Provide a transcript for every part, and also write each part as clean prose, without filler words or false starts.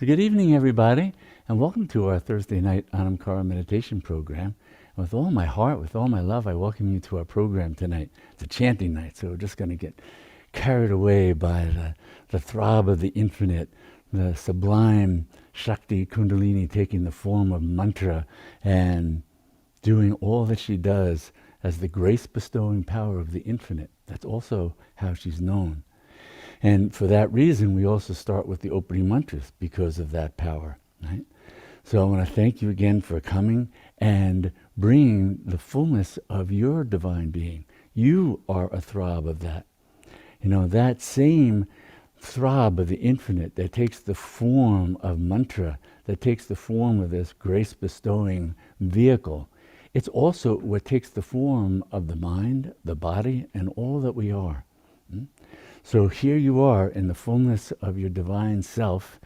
So good evening, everybody, and welcome to our Thursday night Anamkara meditation program. And with all my heart, with all my love, I welcome you to our program tonight. It's a chanting night, so we're just going to get carried away by the throb of the infinite, the sublime Shakti Kundalini taking the form of mantra and doing all that she does as the grace-bestowing power of the infinite. That's also how she's known. And for that reason, we also start with the opening mantras because of that power, right? So I want to thank you again for coming and bringing the fullness of your divine being. You are a throb of that. You know, that same throb of the infinite that takes the form of mantra, that takes the form of this grace-bestowing vehicle. It's also what takes the form of the mind, the body, and all that we are. So here you are in the fullness of your divine self,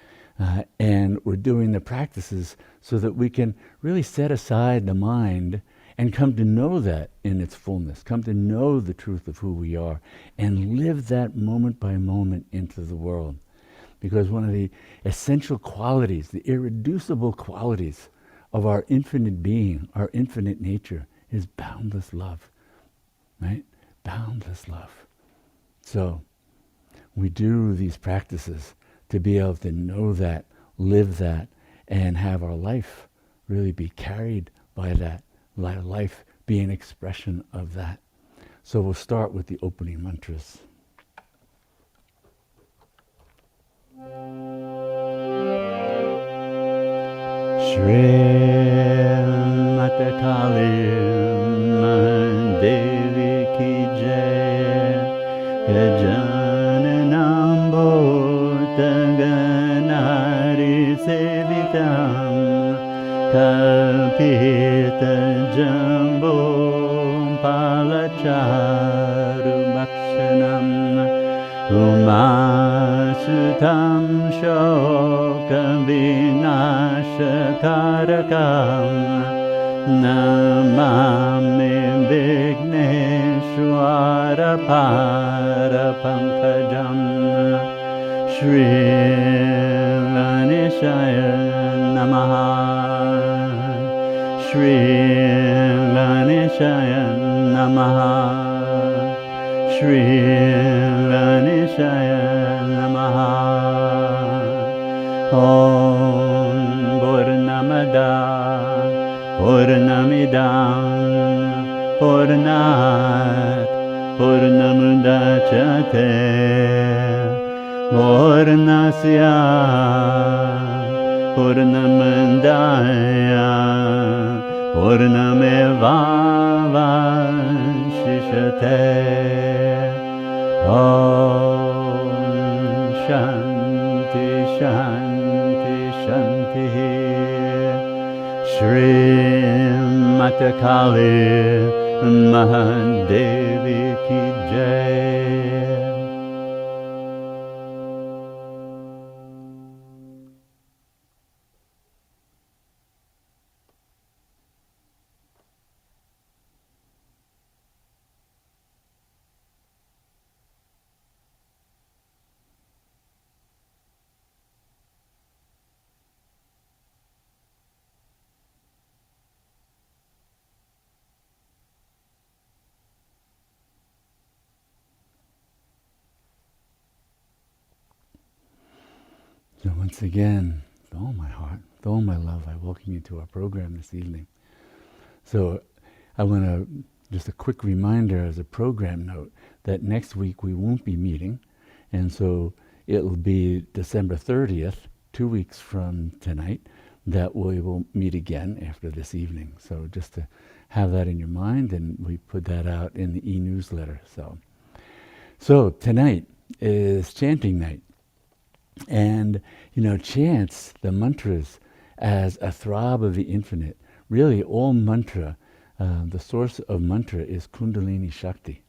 and we're doing the practices so that we can really set aside the mind and come to know that in its fullness, come to know the truth of who we are, and live that moment by moment into the world. Because one of the essential qualities, the irreducible qualities of our infinite being, our infinite nature, is boundless love, right? Boundless love. So we do these practices to be able to know that, live that, and have our life really be carried by that, life be an expression of that. So we'll start with the opening mantras. Shri Mata Kali Devi Ki Jai Ganari Sevitam Kalpita Jambo Palacharu Bhakshanam Umasutam Shokam Vinashakarakam Namami Vigneshwara Parapankajam Shri Ganeshaya Namaha Shri Ganeshaya Namaha Shri Ganeshaya Namaha Om Purnamada Purnamidam Purnat Purnamudachyate Purnasya Purnamandaya Purnamevavashishate Om Shanti Shanti Shanti Shri Mata Kali Mahadevi Ki Jai. So once again, with all my heart, with all my love, I welcome you to our program this evening. So I want to, just a quick reminder as a program note, that next week we won't be meeting, and so it'll be December 30th, 2 weeks from tonight, that we will meet again after this evening. So just to have that in your mind, and we put that out in the e-newsletter. So tonight is chanting night. And, you know, chants, the mantras, as a throb of the infinite. Really, all mantra, the source of mantra is Kundalini Shakti.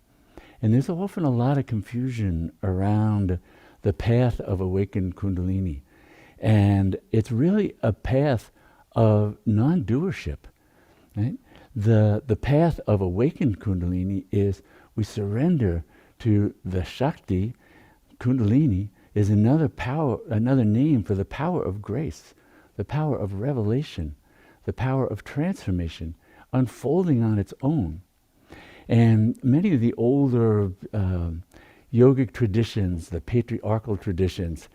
And there's often a lot of confusion around the path of awakened Kundalini. And it's really a path of non-doership, right? The path of awakened Kundalini is we surrender to the Shakti, Kundalini, is another power, another name for the power of grace, the power of revelation, the power of transformation, unfolding on its own. And many of the older yogic traditions, the patriarchal traditions,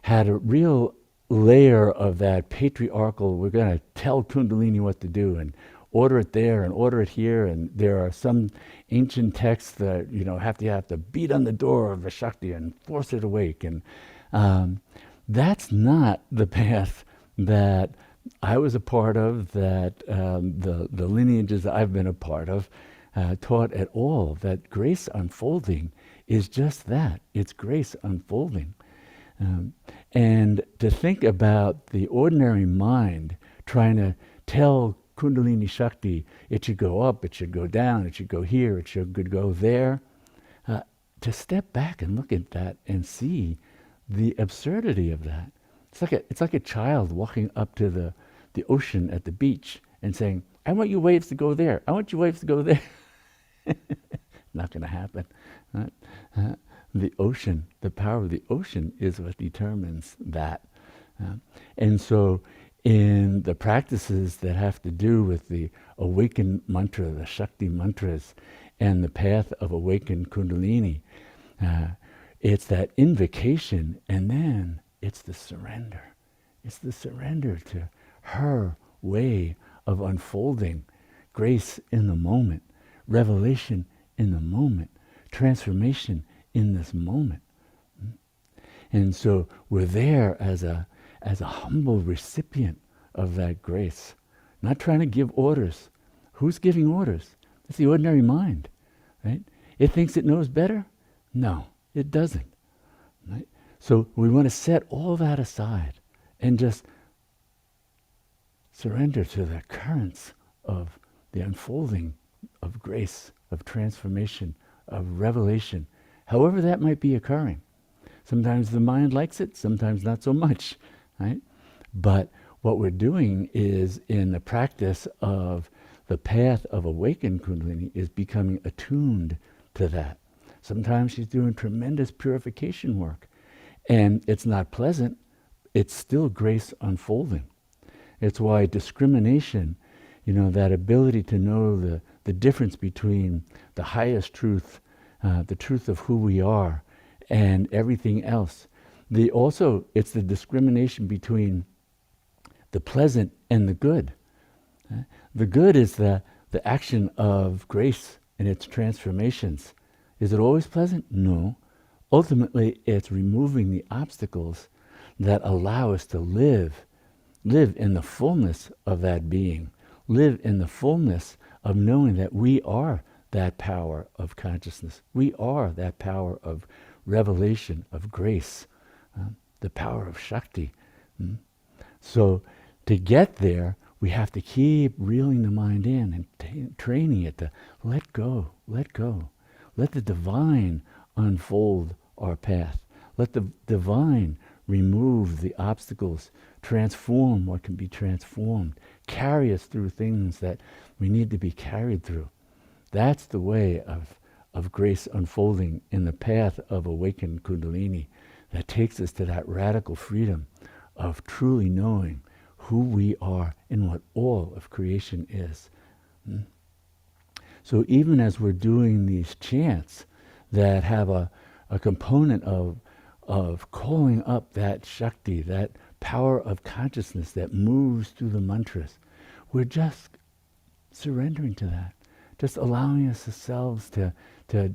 had a real layer of that patriarchal, we're going to tell Kundalini what to do and order it there and order it here. And there are some ancient texts that, have to beat on the door of the Shakti and force it awake. And that's not the path that I was a part of, that the lineages I've been a part of taught at all. That grace unfolding is just that. It's grace unfolding. And to think about the ordinary mind trying to tell Kundalini Shakti it should go up, it should go down, it should go here, it should go there, to step back and look at that and see the absurdity of that. It's like a child walking up to the ocean at the beach and saying, I want you waves to go there, I want you waves to go there. Not going to happen. Right? The ocean, the power of the ocean is what determines that. And so in the practices that have to do with the awakened mantra, the Shakti mantras, and the path of awakened Kundalini, it's that invocation, and then it's the surrender. It's the surrender to her way of unfolding grace in the moment, revelation in the moment, transformation in this moment. And so we're there as a humble recipient of that grace, not trying to give orders. Who's giving orders? It's the ordinary mind, right? It thinks it knows better? No, it doesn't. Right? So we want to set all that aside and just surrender to the currents of the unfolding of grace, of transformation, of revelation, however that might be occurring. Sometimes the mind likes it, sometimes not so much, right? But what we're doing is, in the practice of the path of awakened Kundalini, is becoming attuned to that. Sometimes she's doing tremendous purification work, and it's not pleasant, it's still grace unfolding. It's why discrimination, that ability to know the difference between the highest truth, the truth of who we are, and everything else. It's the discrimination between the pleasant and the good. The good is the action of grace and its transformations. Is it always pleasant? No. Ultimately, it's removing the obstacles that allow us to live in the fullness of that being, live in the fullness of knowing that we are that power of consciousness. We are that power of revelation, of grace, the power of Shakti. So to get there, we have to keep reeling the mind in and training it to let go, let go. Let the divine unfold our path. Let the divine remove the obstacles, transform what can be transformed, carry us through things that we need to be carried through. That's the way of grace unfolding in the path of awakened Kundalini that takes us to that radical freedom of truly knowing who we are and what all of creation is. So even as we're doing these chants that have a component of calling up that Shakti, that power of consciousness that moves through the mantras, we're just surrendering to that. Just allowing ourselves to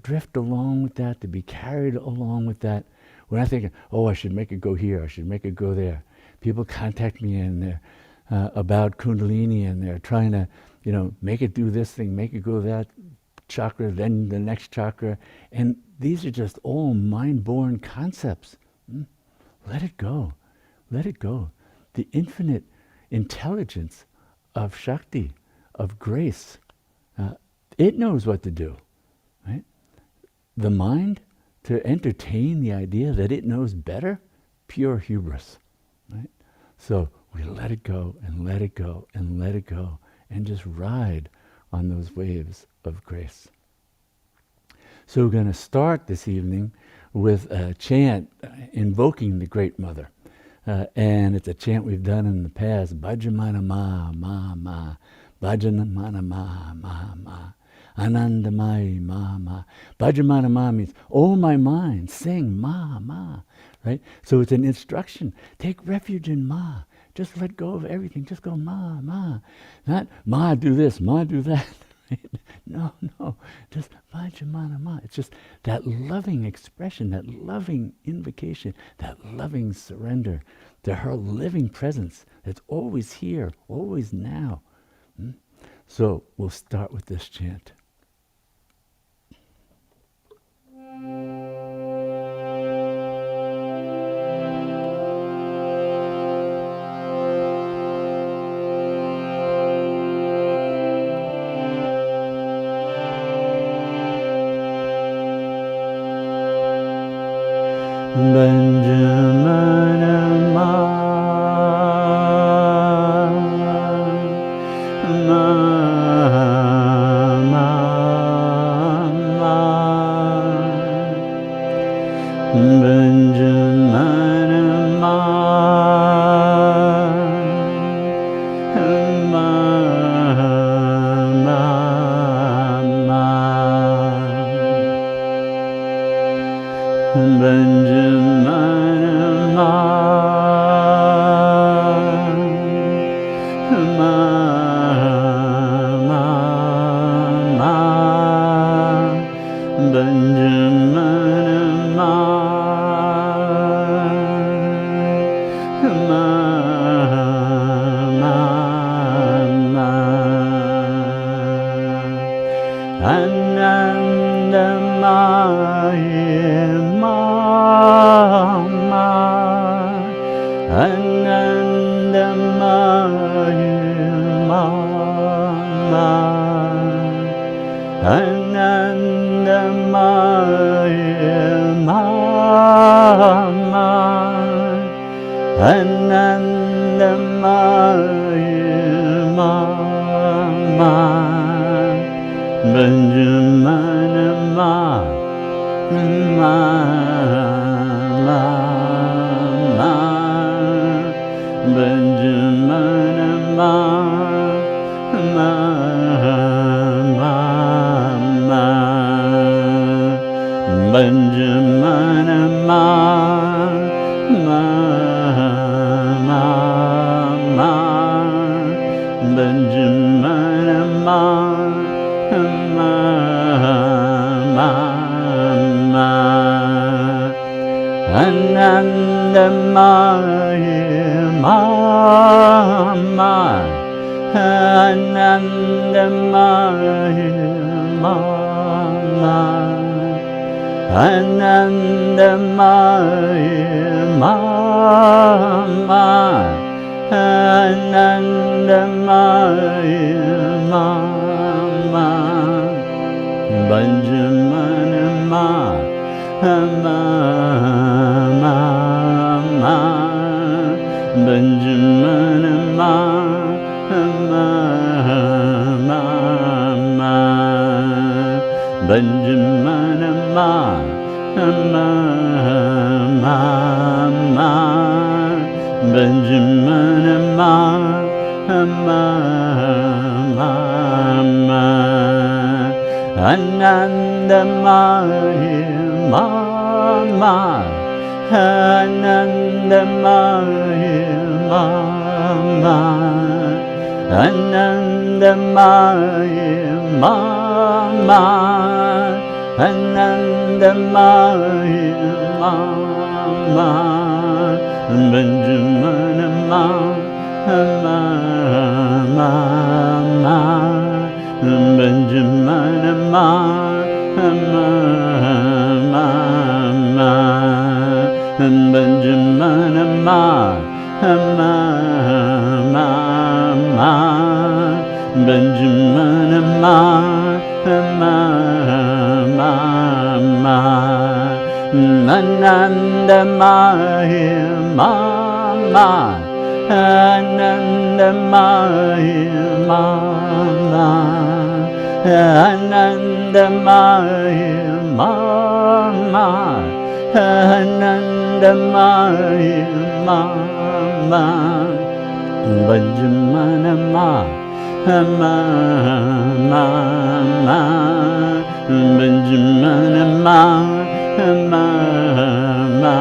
drift along with that, to be carried along with that. We're not thinking, I should make it go here, I should make it go there. People contact me and they're about Kundalini, and they're trying to, make it do this thing, make it go that chakra, then the next chakra. And these are just all mind-born concepts. Let it go. Let it go. The infinite intelligence of Shakti, of grace, it knows what to do, right? The mind, to entertain the idea that it knows better, pure hubris, right? So we let it go and let it go and let it go and just ride on those waves of grace. So we're going to start this evening with a chant, invoking the Great Mother. And it's a chant we've done in the past. Bhajamana ma, ma, ma. Bhajamana ma, ma, ma. Anandamai ma, ma. Bhajamana ma means, oh my mind, sing ma, ma. Right? So it's an instruction. Take refuge in ma. Just let go of everything. Just go ma, ma. Not ma, do this, ma, do that. No. Just Vajramana Ma. It's just that loving expression, that loving invocation, that loving surrender to her living presence that's always here, always now. So we'll start with this chant. Benjamana ma, ma, ma, ma. Benjamana ma, ma, ma, ma. Benjamana ma, ma, ma, ma. Benjamana ma, ma, ma, ma. Anandamaye Mama, Anandamaye Mama, Anandamaye Mama, Anandamaye Mama. Benjamana ma, ma, ma, ma. Benjamana ma, ma, ma, ma. Benjamana ma, ma, ma, ma. Benjamana ma, ma, ma, ma. Anandamaye Mama, Anandamaye Mama, Anandamaye Mama, Anandamaye Mama. Benjamana ma, ma, ma, ma. Benjamana ma, ma, ma, ma. Benjamana ma, ma, ma, ma. Benjamana ma, ma, ma, ma. Anandamaye Mama, Anandamaye Mama, Anandamaye Mama, Anandamaye Mama. Benjamana ma, ma, ma, ma. Benjamana ma, ma, ma, ma. Benjamana ma, ma, ma, ma. Benjamana ma, ma, ma, ma. Anandamaye Mama, Anandamaye Mama, Anandamaye Mama, Anandamaya Mama Bhajamanama Mama Bhajamanama Mama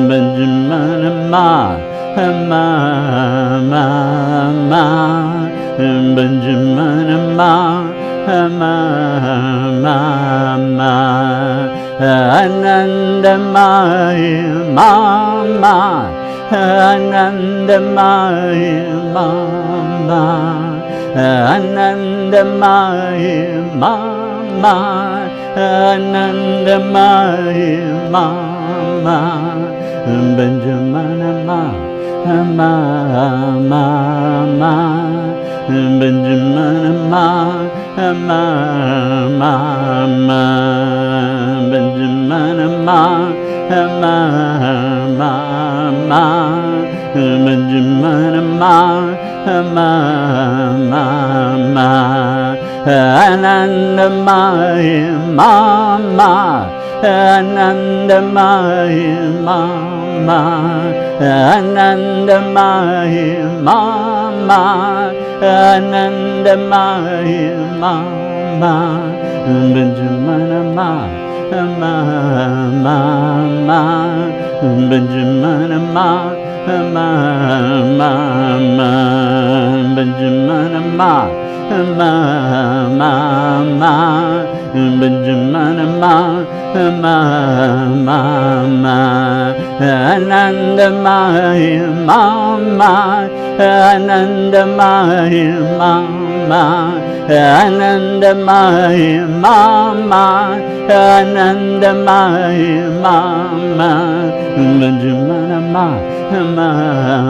Bhajamanama Mama Bhajamanama Mama Anandamaya Mama Anandamaya Mama Anandamaya Mama Anandamaya Mama Benjaminama Mama Benjaminama Mama Benjaminama Mama Benjaminama Mama Anandamaya Mama Anandamaya Mama Anandamaya Mama Anandamaya Mama Benjaminama Mama Benjaminama Mama Benjaminama Mama Benjaminama Mama Anandamaya Mama Anandamaya Mama Anandamaya Mama Anandamaya Mama Benjaminama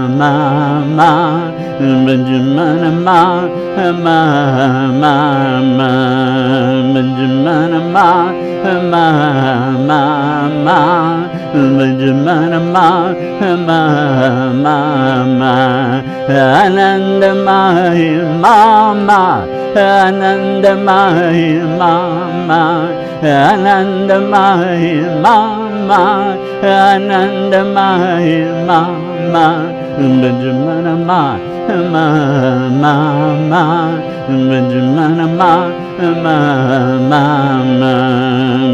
Mama Benjaminama Mama Benjaminama Mama Benjaminama Mama Anandamaya Mama Anandamaya Mama Anandamaya Mama Anandamaya Mama Benjaminama Mama Benjaminama Mama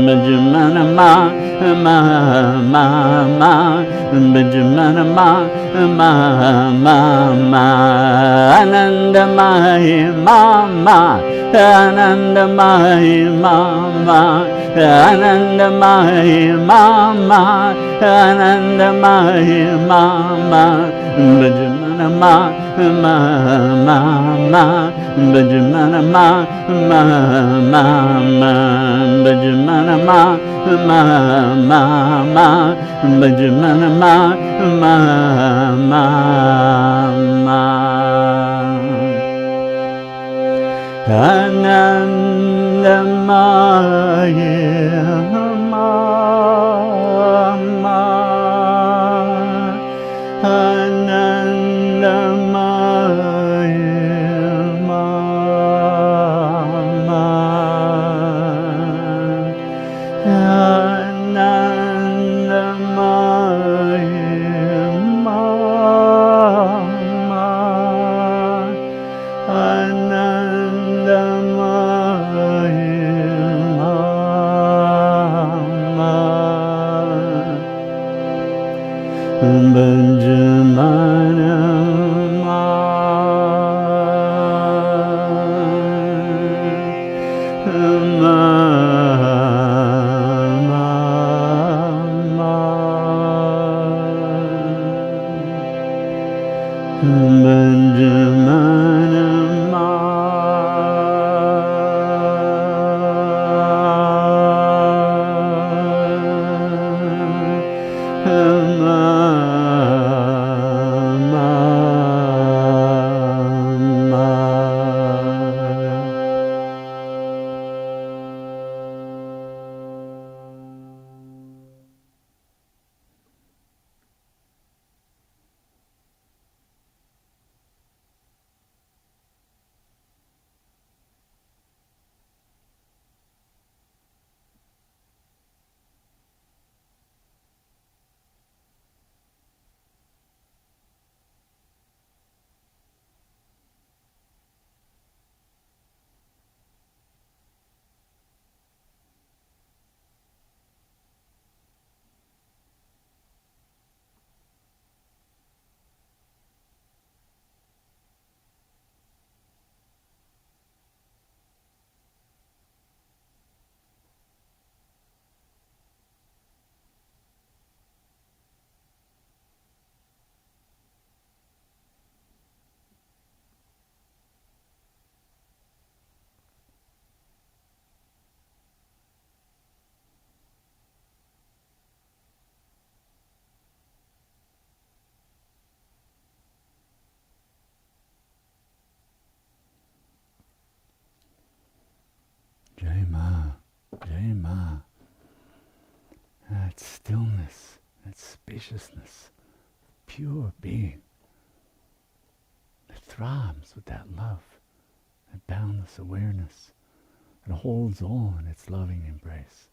Benjaminama Mama Benjaminama Mama Anandamaya Mama Anandamaya Mama Anandamaya Mama Anandamaya Mama Benjaminama Mama Benjaminama Mama Benjaminama Mama Benjaminama Mama Anandamaya Mama Anandamaya Mama Anandamaya Mama Anandamaya Mama Benjaminama that stillness, that spaciousness, pure being that throbs with that love, that boundless awareness that holds all in its loving embrace.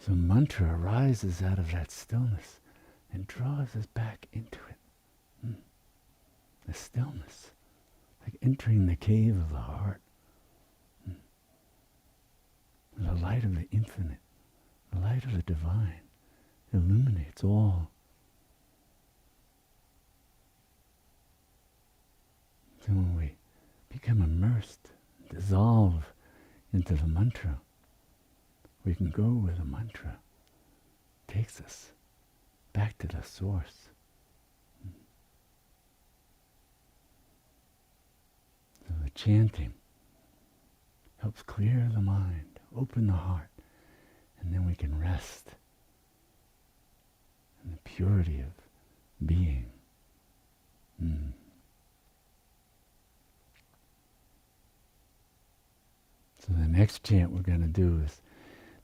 So mantra arises out of that stillness and draws us back into it. The stillness, like entering the cave of the heart. The light of the infinite, the light of the divine, illuminates all. So when we become immersed, dissolve into the mantra, we can go where the mantra takes us back to the source. So the chanting helps clear the mind, open the heart, and then we can rest in the purity of being. So the next chant we're going to do is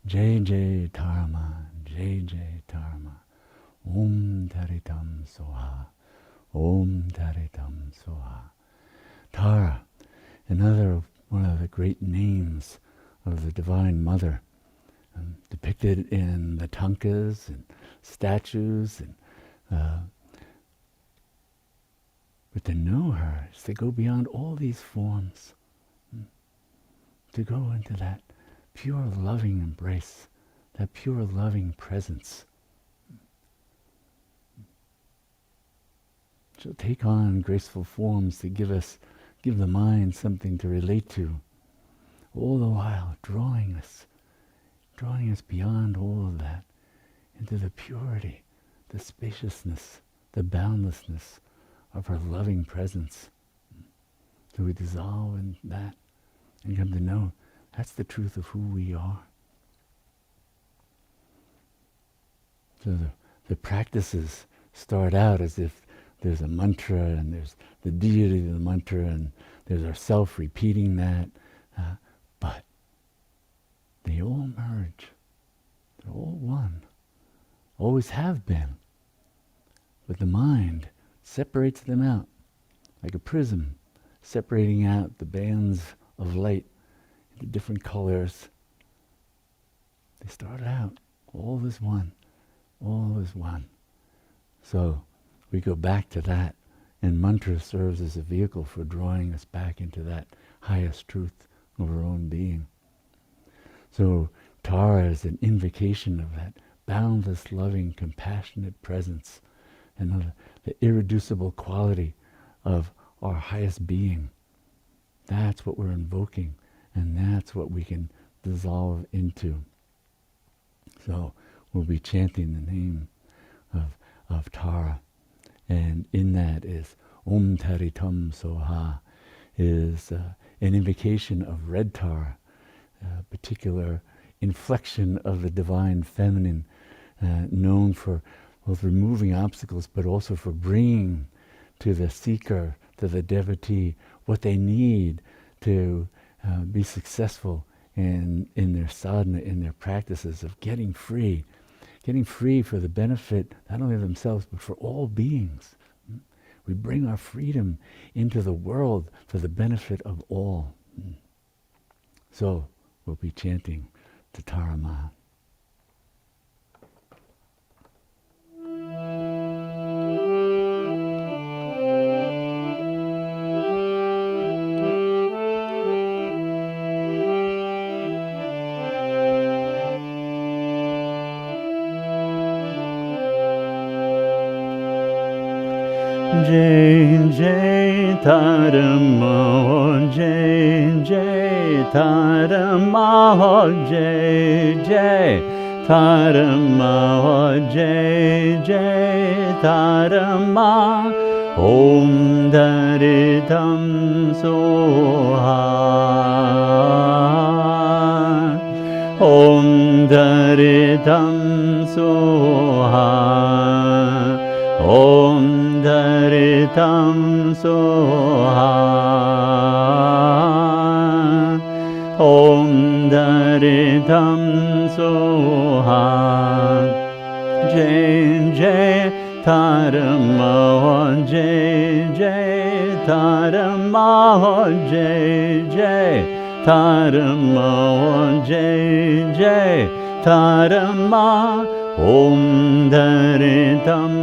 Jai Jai Tarma, Jai Jai Tarma, Om Taritam Soha, Om Taritam Soha. Tara, one of the great names of the Divine Mother, depicted in the tankas and statues, and but to know her is to go beyond all these forms, to go into that pure loving embrace, that pure loving presence. She'll take on graceful forms to give the mind something to relate to, all the while drawing us beyond all of that into the purity, the spaciousness, the boundlessness of her loving presence. So we dissolve in that and come to know that's the truth of who we are. So the practices start out as if there's a mantra and there's the deity of the mantra and there's ourself repeating that, but they all merge. They're all one. Always have been. But the mind separates them out like a prism, separating out the bands of light into different colors. They started out all as one, all as one. So we go back to that, and mantra serves as a vehicle for drawing us back into that highest truth of our own being. So Tara is an invocation of that boundless, loving, compassionate presence and of the irreducible quality of our highest being. That's what we're invoking, and that's what we can dissolve into. So we'll be chanting the name of Tara, and in that is Om Taritam Soha, is an invocation of red Tara, a particular inflection of the divine feminine, known for both removing obstacles but also for bringing to the seeker, to the devotee, what they need to be successful in their sadhana, in their practices of getting free for the benefit not only of themselves but for all beings. We bring our freedom into the world for the benefit of all. So we'll be chanting the Tara Ma. Jai Jai Tara Ma, Jai Jai Tara Ma, Jai Jai Tara Ma, Jai Jai Tara Ma, Om Taritam Soha, Om Taritam Soha, Om Taritam Soha, Om Daritam Soha. Jai Jai Taram Jai Jai Taram Jai Jai Taram Jai Jai Taram Om Daritam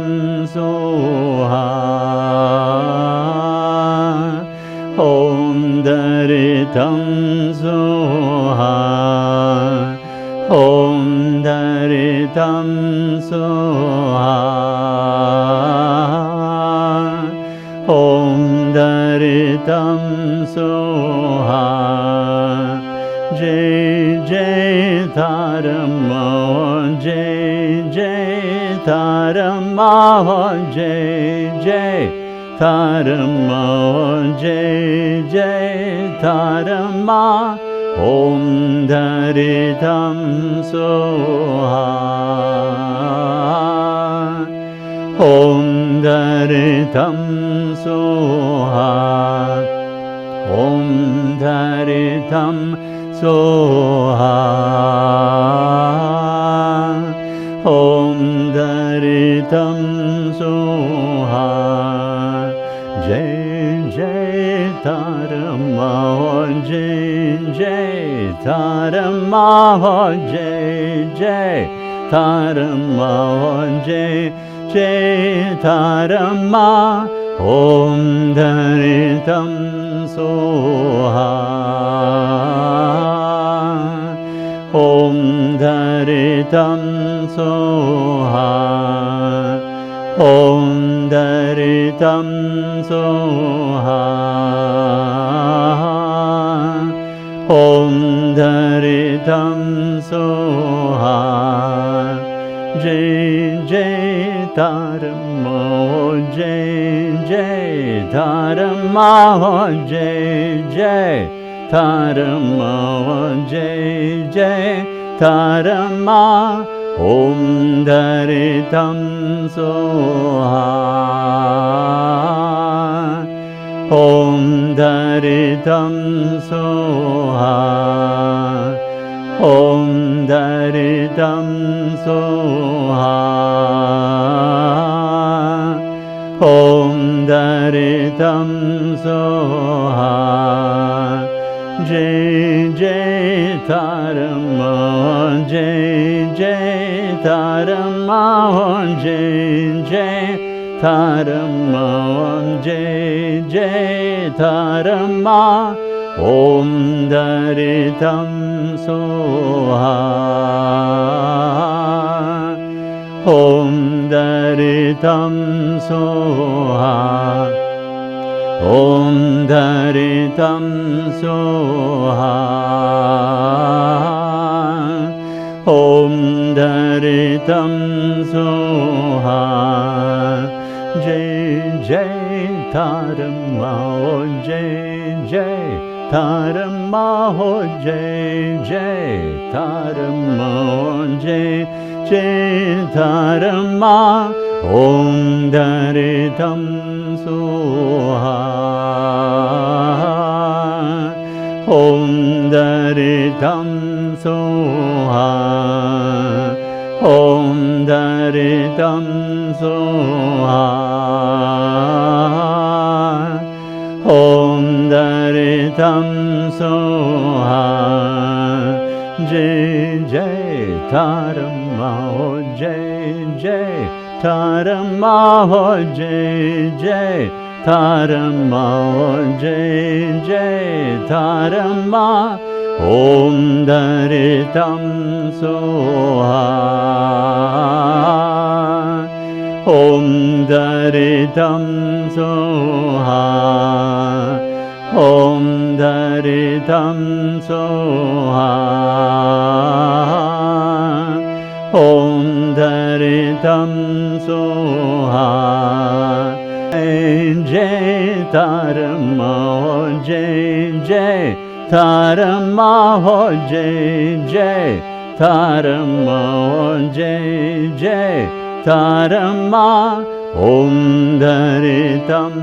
Soha. Om Daritam Soha. Om Daritam Soha. Om Daritam Soha. Jai Jai Taram Jai Jai Taram Jai Jai Taram Jai Jai Taram Om Daritam Soha. Om Daritam Soha. Om Daritam Soha. Om Daritam Soha. Jai Jai Taram Jai Jai Taram Jai Jai Taram Jai Jai Taram Om Daritam Soha. Om Daritam Soha. Om Daritam Soha. Om Daritam Soha. Jai Jai Taram Jai Jai Taram Jai Jai Taram Jai Jai Taram Om Daritam Soha. Om Daritam Soha. Om Daritam Soha. Om Daritam Soha. Jai Jai Taram Jai Jai Taram Jai Jai Taram Jai Jai Taram Om Daritam Soha. Om Daritam Soha. Om Daritam Soha. Om Daritam Soha. Jai Jai Taram Jai Jai Taram Jai Jai Taram Jai Jai Taram Om Daritam Soha. Om Daritam Soha. Om Daritam Soha. Om Daritam Soha. Jai Jai Taram Jai Jai Taram Jai Jai Taram Jai Jai Taram Om Daritam Soha. Om Daritam Soha. Om Daritam Soha. Om Daritam Soha. Jai Taram Jai Jai Taram Jai Jai Taram Jai Jai Taram Om Daritam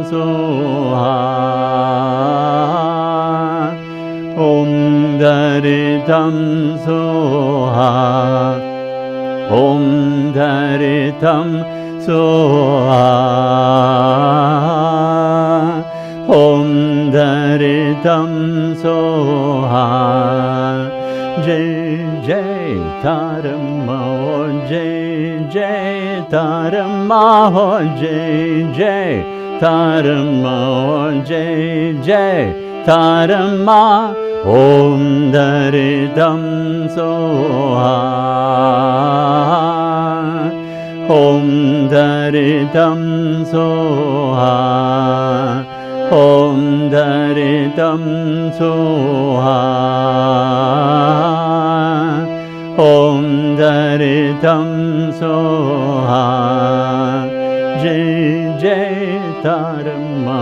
Soha. Om Daritam Soha. Om Daritam Soha. Om Daritam Soha. Jai Jai Tarama, Jai Jai Tarama, Jai Jai Tarama, Jai Jai Tarama. Om Daritam Soha. Om Daritam Soha. Om Daritam Soha. Om Daritam Soha. Jai Jai Tarama,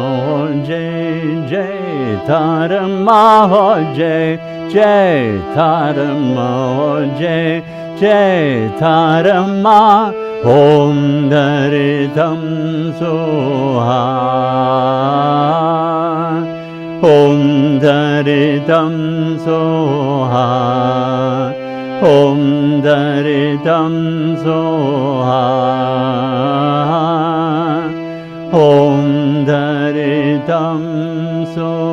Jai Jai Tarama, Jai Jai Tarama, Jai Jai Tarama. Om Daritam Soha. Om Daritam Soha. Om Daritam Soha. Om Daritam Soha.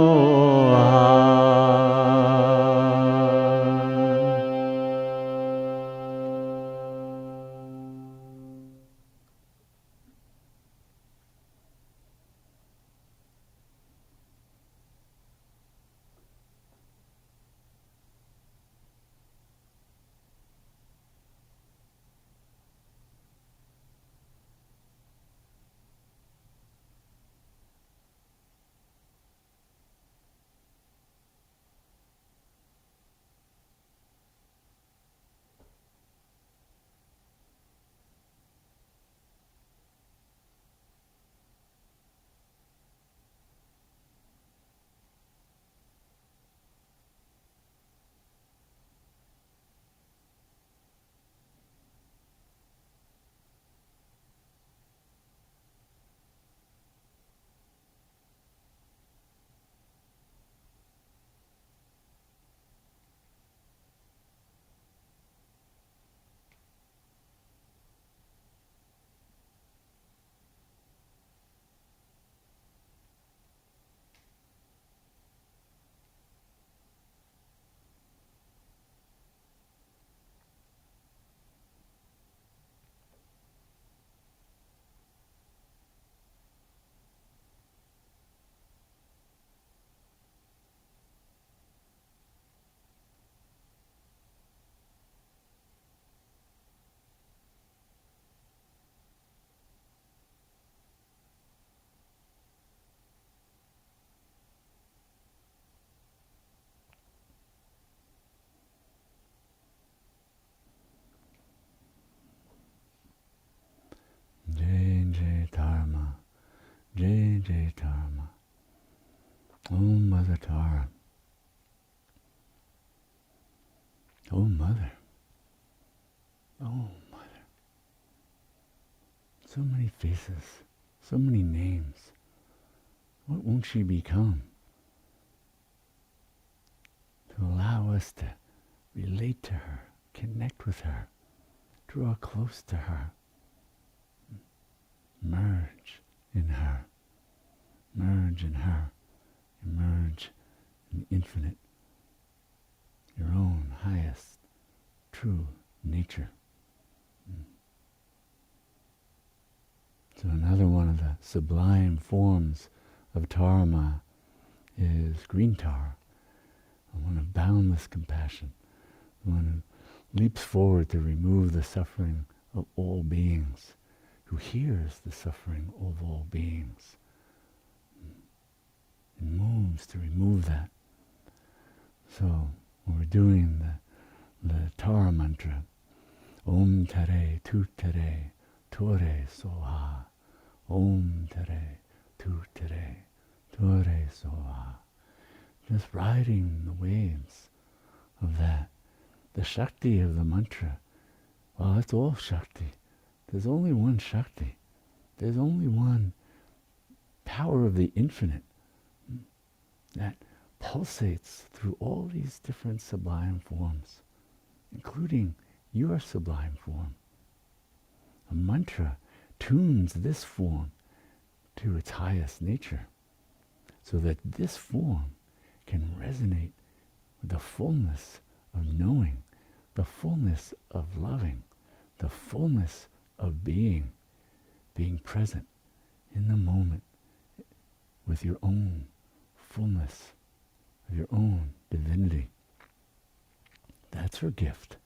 Jai Jai Dharma, Jai Jai Dharma. Oh Mother Tara. Oh Mother. Oh Mother. So many faces, so many names. What won't she become? To allow us to relate to her, connect with her, draw close to her, merge in her, merge in her, emerge in the infinite, your own highest, true nature. So another one of the sublime forms of Dharma is green tar, one of boundless compassion, one who leaps forward to remove the suffering of all beings, who hears the suffering of all beings, and moves to remove that. So when we're doing the Tara mantra, Om Tare Tu Tare Tore Soha, Om Tare Tu Tare Tore Soha, just riding the waves of that, the Shakti of the mantra. Well, it's all Shakti. There's only one Shakti. There's only one power of the infinite that pulsates through all these different sublime forms, including your sublime form. A mantra tunes this form to its highest nature, so that this form can resonate with the fullness of knowing, the fullness of loving, the fullness of being present in the moment with your own fullness of your own divinity. That's her gift.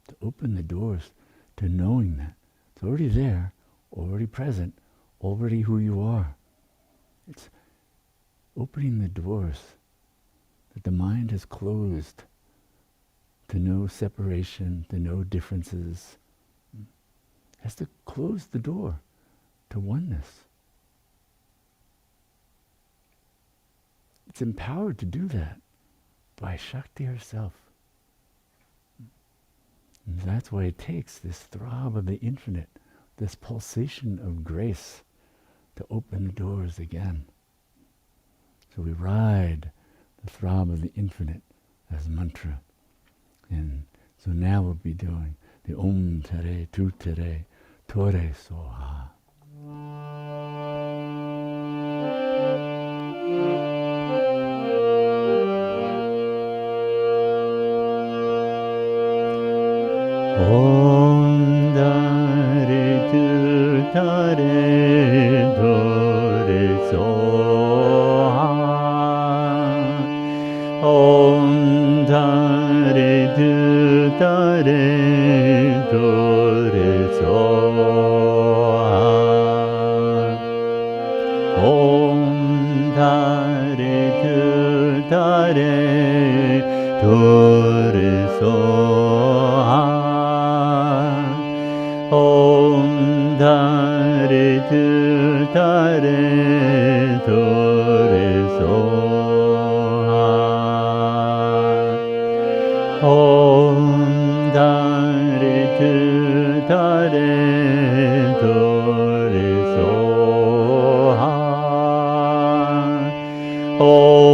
To open the doors to knowing that. It's already there, already present, already who you are. It's opening the doors that the mind has closed to no separation, to no differences. It has to close the door to oneness. It's empowered to do that by Shakti herself. And that's why it takes this throb of the infinite, this pulsation of grace, to open the doors again. So we ride the throb of the infinite as mantra. And so now we'll be doing the Om Tere Tu Tere Tore Soha. Om Dare Tu Tare Tore Soha. Om Dare Tu Tare Tore Soha. Om Dare Tu Tare Tore Soha. Om Dare Tu Tare Tore Soha. Om Dare Tu Tare Tore Soha.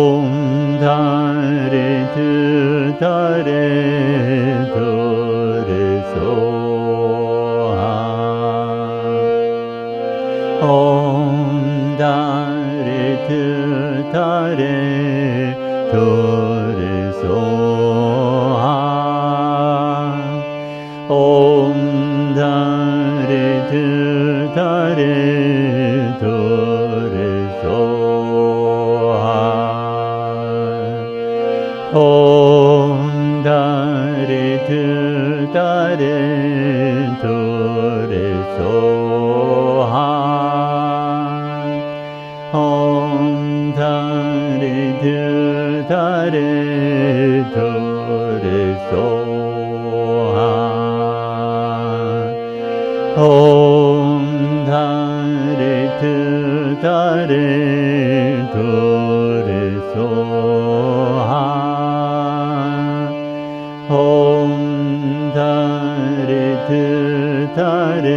Om Dare Tu Tare Tore Soha. Om Dare Tu Tare Tore Soha. Om Dare Tu Tare Tore Soha. Om Dare Tu Tare Tore Soha. Om Dare Tu Tare Tore Soha. Om Dare Tu Tare Tore Soha. Om Dare Tu Tare Tore Soha. Om Dare Tu Tare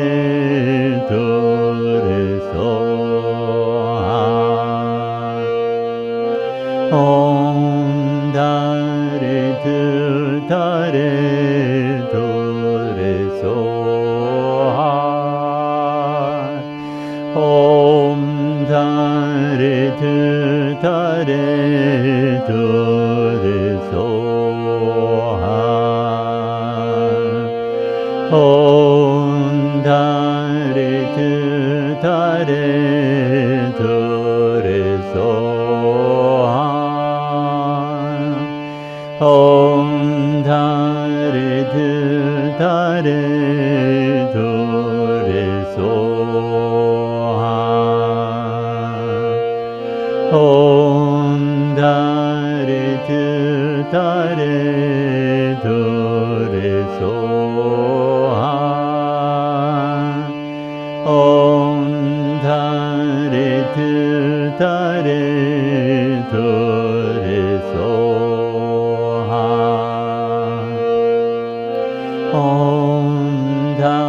Tore Soha. Om Dare Tu Tare Tore Soha. Om Dare Tu Tare Tore Soha. Om Dare Tu Tare Tore Soha. Om Dare Tu Tare Tore Soha. Om Dare Tu Tare Tore Soha. Om Dare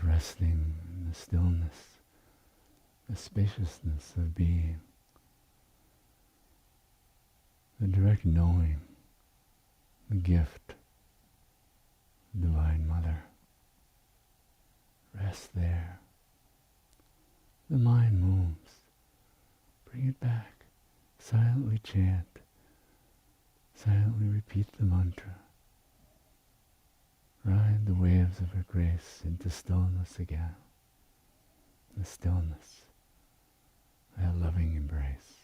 Resting in the stillness, the spaciousness of being, the direct knowing gift, Divine Mother. Rest there. The mind moves. Bring it back. Silently chant. Silently repeat the mantra. Ride the waves of her grace into stillness again. The stillness, that loving embrace.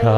We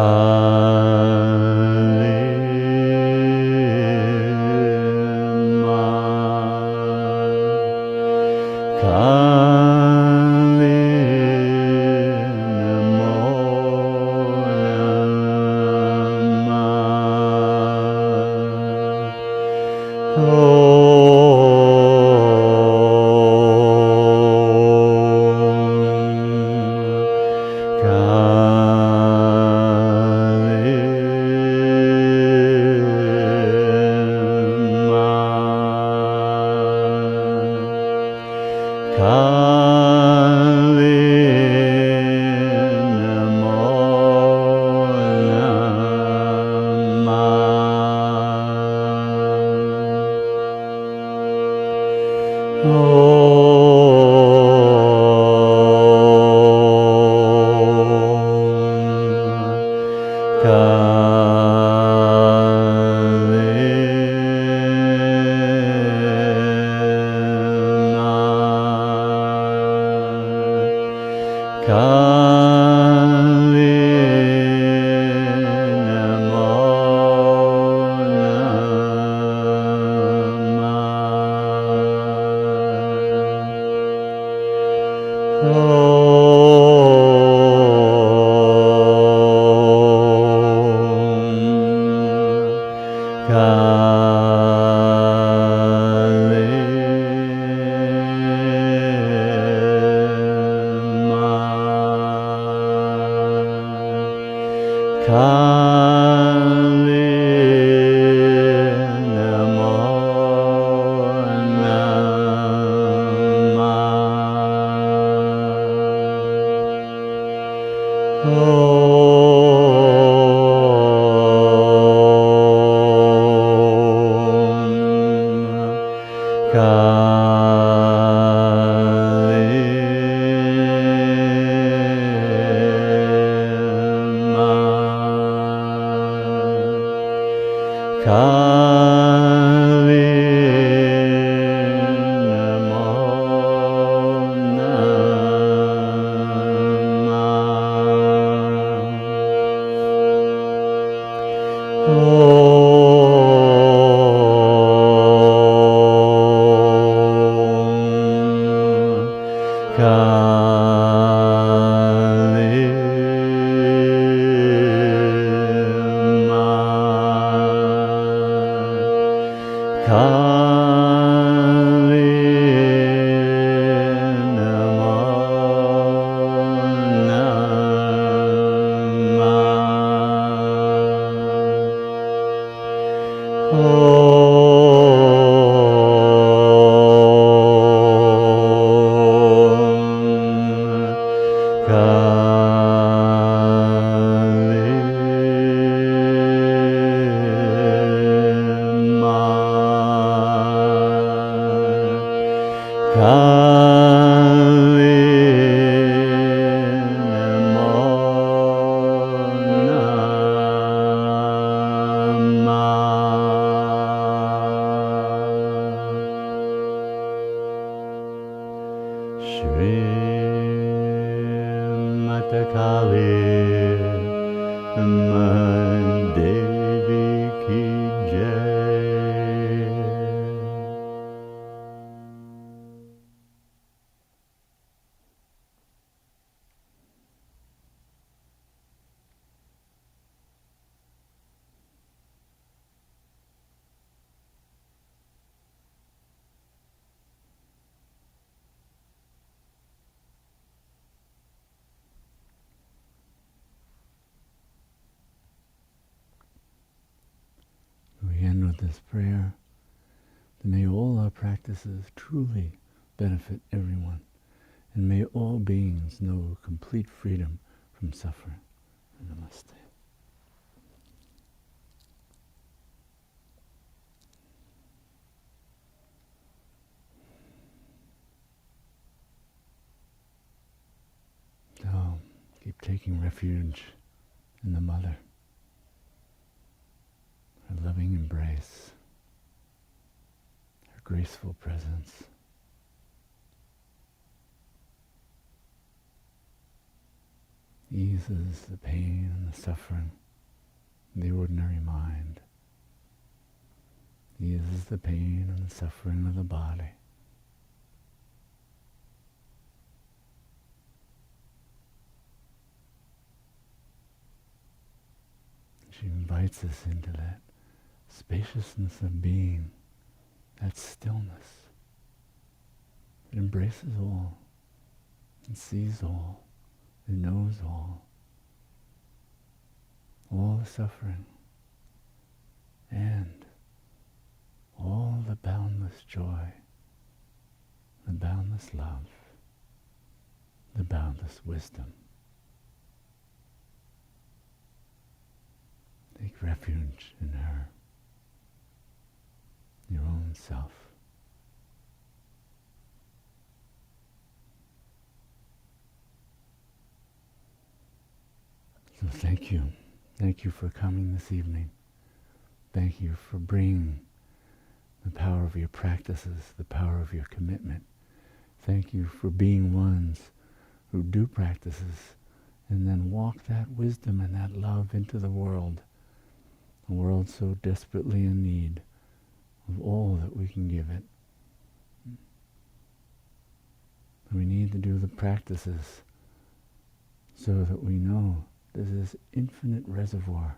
end with this prayer that may all our practices truly benefit everyone, and may all beings know complete freedom from suffering. Namaste. So, keep taking refuge in the Mother, her loving embrace, her graceful presence. eases the pain and the suffering of the ordinary mind, eases the pain and the suffering of the body. She invites us into that spaciousness of being, that stillness that embraces all, and sees all, and knows all the suffering, and all the boundless joy, the boundless love, the boundless wisdom. Take refuge in her, your own self. So thank you. Thank you for coming this evening. Thank you for bringing the power of your practices, the power of your commitment. Thank you for being ones who do practices and then walk that wisdom and that love into the world, a world so desperately in need of all that we can give it. We need to do the practices so that we know there's this infinite reservoir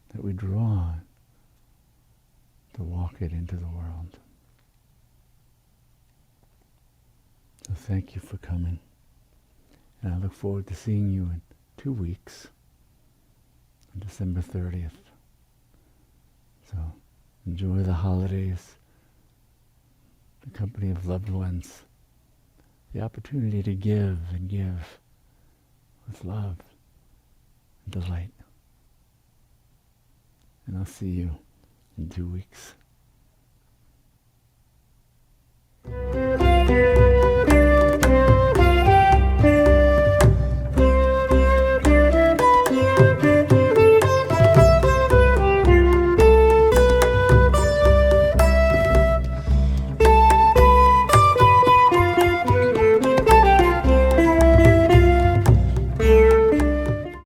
that we draw on to walk it into the world. So thank you for coming. And I look forward to seeing you in 2 weeks, on December 30th. So enjoy the holidays, the company of loved ones, the opportunity to give and give with love and delight. And I'll see you in 2 weeks.